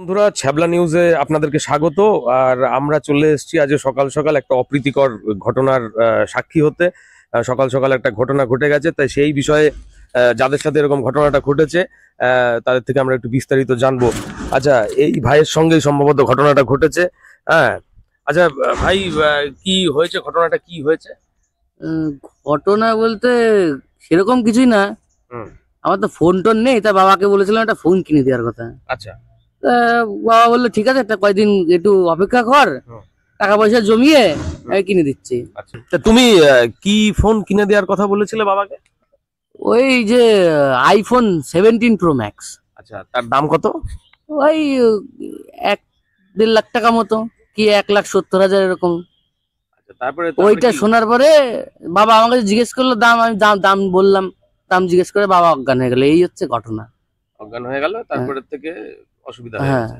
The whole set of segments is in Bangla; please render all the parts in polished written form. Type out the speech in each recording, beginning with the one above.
বন্ধুরা, ছ্যাবলা নিউজে আপনাদেরকে স্বাগত। আর আমরা চলে এসেছি আজ সকাল সকাল একটা অপ্রীতিকর ঘটনার সাক্ষী হতে। সকাল সকাল একটা ঘটনা ঘটে গেছে, তাই সেই বিষয়ে যাদের সাথে এরকম ঘটনাটা ঘটেছে তাদের থেকে আমরা একটু বিস্তারিত জানবো। আচ্ছা, এই ভাইয়ের সঙ্গেই সম্ভবত ঘটনাটা ঘটেছে। হ্যাঁ, আচ্ছা ভাই, কি হয়েছে? ঘটনাটা কি হয়েছে? ঘটনা বলতে সেরকম কিছুই না। আমার তো ফোন টোন নেই, তা বাবাকে বলেছিলাম একটা ফোন কিনে দেওয়ার কথা। আচ্ছা, বাবা বললো ঠিক আছে, একটা কয়দিন একটু অপেক্ষা কর, টাকা পয়সা জমিয়ে আমি কিনে দিচ্ছি। আচ্ছা, তা তুমি কি ফোন কিনে দেওয়ার কথা বলেছিলে বাবাকে? ওই যে আইফোন 17 প্রো ম্যাক্স। আচ্ছা, তার দাম কত? ওই 1-1.5 লাখ টাকা মতো, কি 1,70,000 এরকম। তারপরে ওইটা শোনার পরে বাবা আমাকে জিজ্ঞেস করলো দাম, আমি দাম বললাম, দাম জিজ্ঞেস করে বাবা অজ্ঞান হয়ে গেল। এই হচ্ছে ঘটনা। অজ্ঞান হয়ে গেল, তারপরে থেকে অসুবিধা হয়ে গেছে।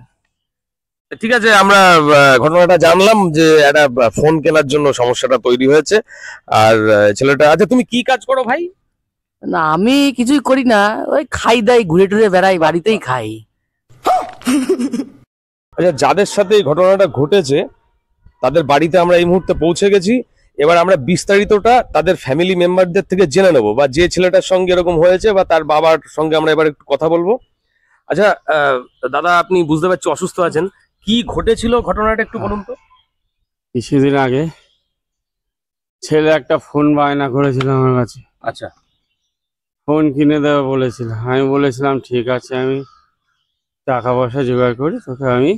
ঠিক আছে, আমরা ঘটনাটা জানলাম যে একটা ফোন কেনার জন্য সমস্যাটা তৈরি হয়েছে। আর ছেলেটা, আচ্ছা তুমি কি কাজ করো ভাই? না, আমি কিছুই করি না, ওই খাই দাই, ঘুরে টুরে বেড়াই, বাড়িতেই খাই। আচ্ছা, যাদের সাথে এই ঘটনাটা ঘটেছে তাদের বাড়িতে আমরা এই মুহূর্তে পৌঁছে গেছি। এবার আমরা বিস্তারিতটা তাদের ফ্যামিলি মেম্বারদের থেকে জেনে নেবো, বা যে ছেলেটার সঙ্গে এরকম হয়েছে বা তার বাবার সঙ্গে আমরা এবার একটু কথা বলবো। আচ্ছা দাদা, আপনি বুঝতে পারছি অসুস্থ আছেন, কি ঘটেছিল ঘটনাটা একটু বলুন তো। কিছুদিন আগে ছেলে একটা ফোন বায়না করেছিল আমার কাছে। আচ্ছা, ফোন কিনে দেবে বলেছিল। আমি বলেছিলাম ঠিক আছে, আমি টাকা পয়সা জোগাড় করি, তোকে আমি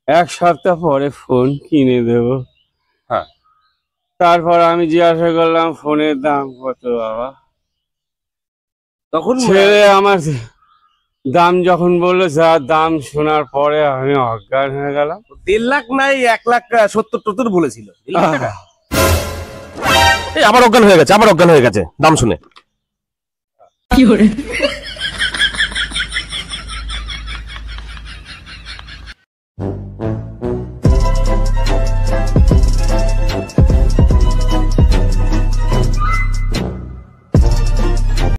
1 সপ্তাহ পরে ফোন কিনে দেব। হ্যাঁ, তারপর আমি জিজ্ঞাসা করলাম ফোনের দাম কত বাবা। তখন ছেলে আমার দাম যখন বললো, যার দাম শোনার পরে আমি অজ্ঞান হয়ে গেলাম। 1.5 লাখ নাই, 1,70,000 বলেছিল। আবার অজ্ঞান হয়ে গেছে, দাম শুনে।